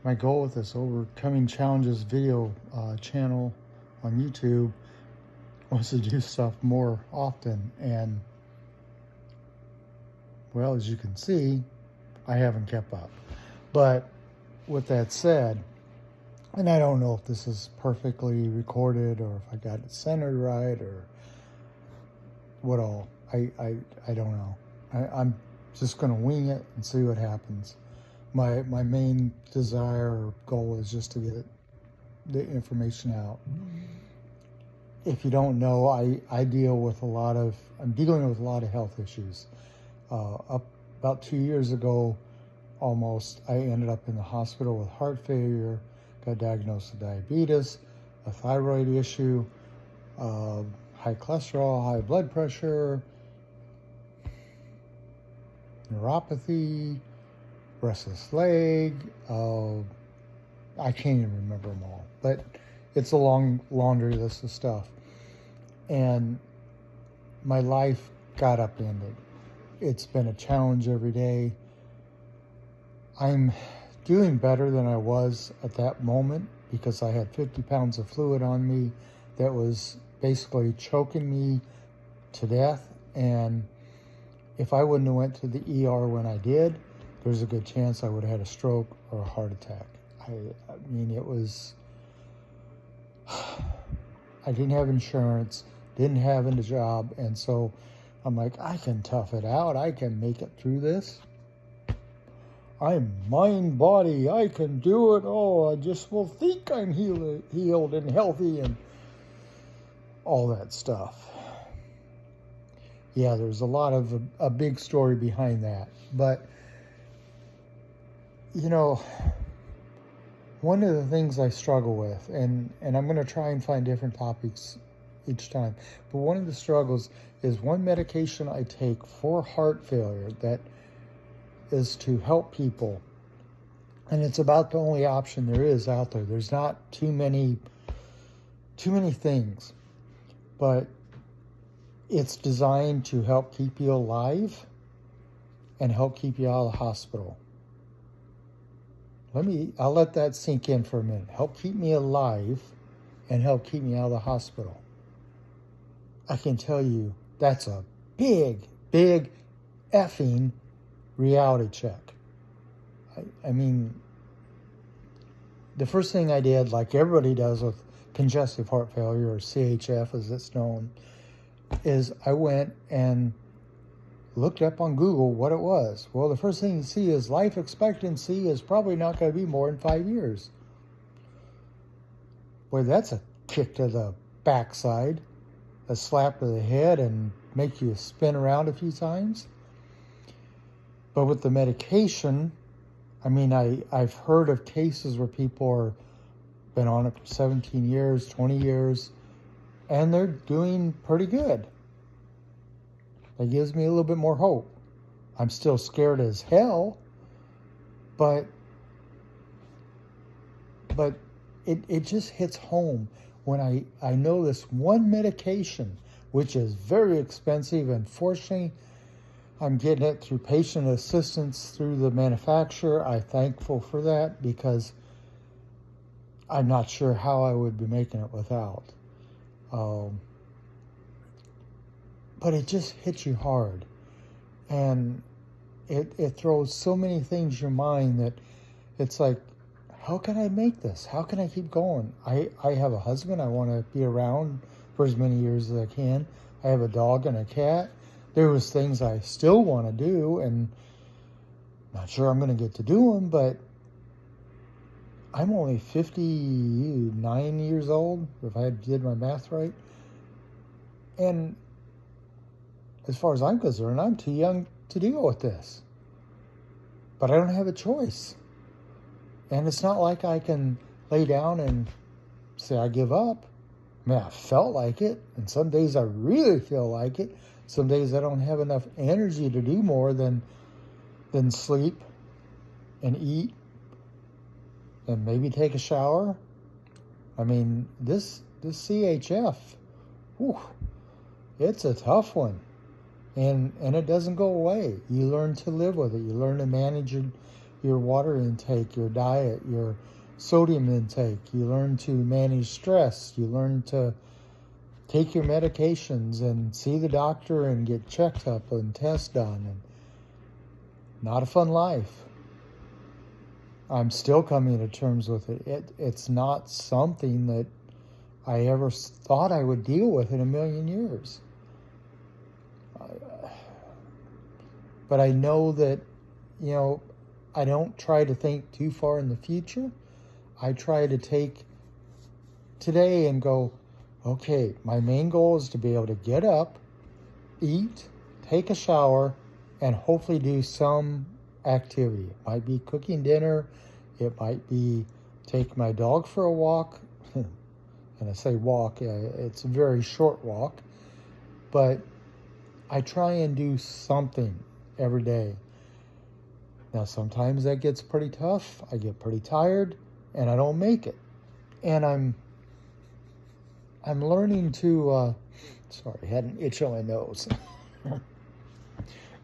My goal with this Overcoming Challenges video channel on YouTube was to do stuff more often. And, well, as you can see, I haven't kept up. But with that said, and I don't know if this is perfectly recorded or if I got it centered right or what all. I don't know. I'm just going to wing it and see what happens. My main desire or goal is just to get the information out. If you don't know, I'm dealing with a lot of health issues. About 2 years ago, almost, I ended up in the hospital with heart failure, got diagnosed with diabetes, a thyroid issue, high cholesterol, high blood pressure, neuropathy, restless leg. I can't even remember them all, but it's a long laundry list of stuff. And my life got upended. It's been a challenge every day. I'm doing better than I was at that moment because I had 50 pounds of fluid on me that was basically choking me to death. And if I wouldn't have went to the ER when I did, there's a good chance I would have had a stroke or a heart attack. I mean, it was, I didn't have insurance, didn't have a job, and so I'm like, I can tough it out. I can make it through this. I'm mind, body. I can do it. Oh, I just will think I'm healed and healthy and all that stuff. Yeah, there's a lot of a big story behind that. But, you know, one of the things I struggle with, and I'm going to try and find different topics each time, but one of the struggles is one medication I take for heart failure that is to help people, and it's about the only option there is out there. There's not too many things, but it's designed to help keep you alive and help keep you out of the hospital. I'll let that sink in for a minute. Help keep me alive and help keep me out of the hospital. I can tell you that's a big effing reality check. I mean, the first thing I did, like everybody does with congestive heart failure, or CHF as it's known, is I went and looked up on Google what it was. Well, the first thing you see is life expectancy is probably not going to be more than 5 years. Boy, that's a kick to the backside, a slap to the head, and make you spin around a few times. But with the medication, I mean, I've heard of cases where people are been on it for 17 years, 20 years, and they're doing pretty good. That gives me a little bit more hope. I'm still scared as hell, but it just hits home when I know this one medication, which is very expensive, and fortunately, I'm getting it through patient assistance through the manufacturer. I'm thankful for that because I'm not sure how I would be making it without. But it just hits you hard. And it throws so many things in your mind that it's like, how can I make this? How can I keep going? I have a husband. I want to be around for as many years as I can. I have a dog and a cat. There was things I still want to do, and not sure I'm going to get to do them, but I'm only 59 years old, if I did my math right. And as far as I'm concerned, I'm too young to deal with this. But I don't have a choice. And it's not like I can lay down and say I give up. I mean, I felt like it, and some days I really feel like it. Some days I don't have enough energy to do more than sleep and eat and maybe take a shower. I mean, this CHF, whew, it's a tough one. And it doesn't go away. You learn to live with it. You learn to manage your water intake, your diet, your sodium intake. You learn to manage stress. You learn to take your medications and see the doctor and get checked up and tests done. And not a fun life. I'm still coming to terms with it. It's not something that I ever thought I would deal with in a million years. But I know that, I don't try to think too far in the future. I try to take today and go, okay, my main goal is to be able to get up, eat, take a shower, and hopefully do some activity. It might be cooking dinner. It might be take my dog for a walk. And I say walk, it's a very short walk. But I try and do something every day. Now, sometimes that gets pretty tough. I get pretty tired, and I don't make it. And I'm learning to, sorry, I had an itch on my nose.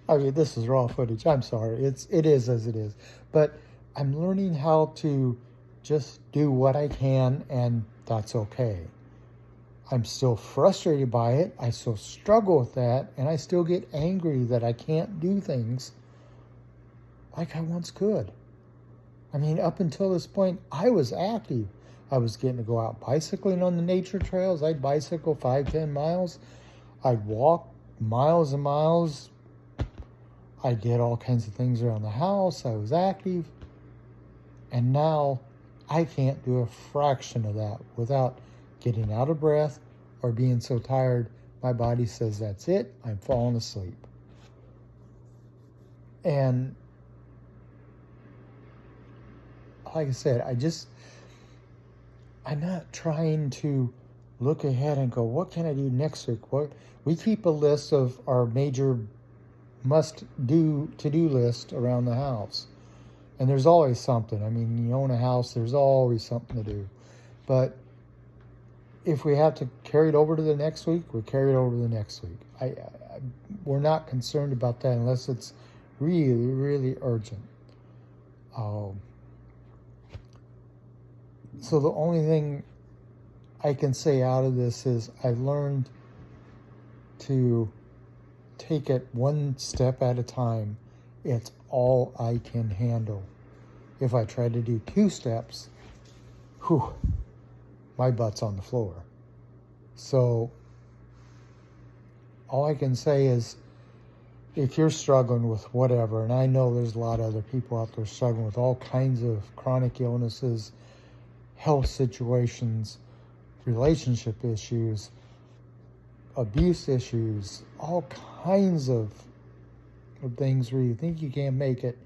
I mean, this is raw footage. I'm sorry. It is as it is. But I'm learning how to just do what I can, and that's okay. I'm still frustrated by it. I still struggle with that, and I still get angry that I can't do things like I once could. I mean, up until this point, I was active. I was getting to go out bicycling on the nature trails. I'd bicycle 5-10 miles. I'd walk miles and miles. I did all kinds of things around the house. I was active. And now I can't do a fraction of that without getting out of breath or being so tired my body says that's it, I'm falling asleep. And like I said, I'm not trying to look ahead and go, what can I do next week? We keep a list of our major must-do to-do list around the house. And there's always something. I mean, you own a house, there's always something to do. But if we have to carry it over to the next week, we carry it over to the next week. We're not concerned about that unless it's really, really urgent. So the only thing I can say out of this is I've learned to take it one step at a time. It's all I can handle. If I try to do 2 steps, my butt's on the floor. So all I can say is if you're struggling with whatever, and I know there's a lot of other people out there struggling with all kinds of chronic illnesses, health situations, relationship issues, abuse issues, all kinds of things where you think you can't make it,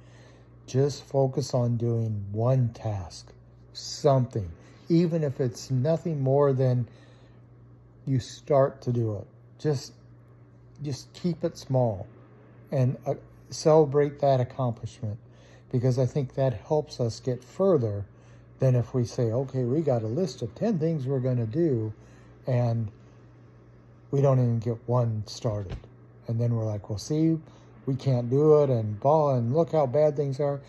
just focus on doing one task, something. Even if it's nothing more than you start to do it. Just keep it small and celebrate that accomplishment, because I think that helps us get further than if we say, okay, we got a list of 10 things we're going to do, and we don't even get one started. And then we're like, well, see, we can't do it, and blah, and look how bad things are.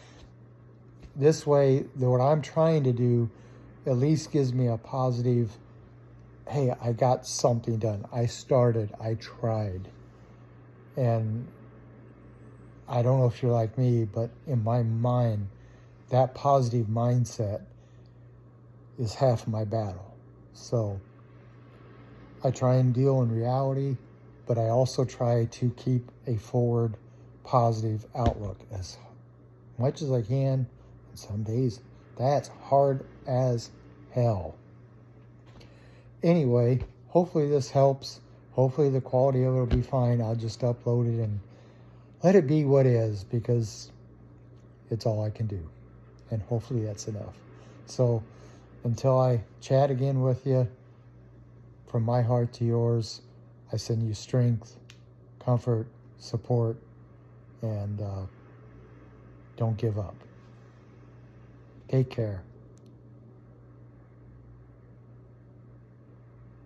This way, what I'm trying to do at least gives me a positive, hey, I got something done. I started, I tried. And I don't know if you're like me, but in my mind, that positive mindset is half my battle. So I try and deal in reality, but I also try to keep a forward, positive outlook as much as I can. And some days that's hard as hell. Anyway, hopefully this helps. Hopefully the quality of it will be fine. I'll just upload it and let it be what is, because it's all I can do. And hopefully that's enough. So until I chat again with you, from my heart to yours, I send you strength, comfort, support, and don't give up. Take care.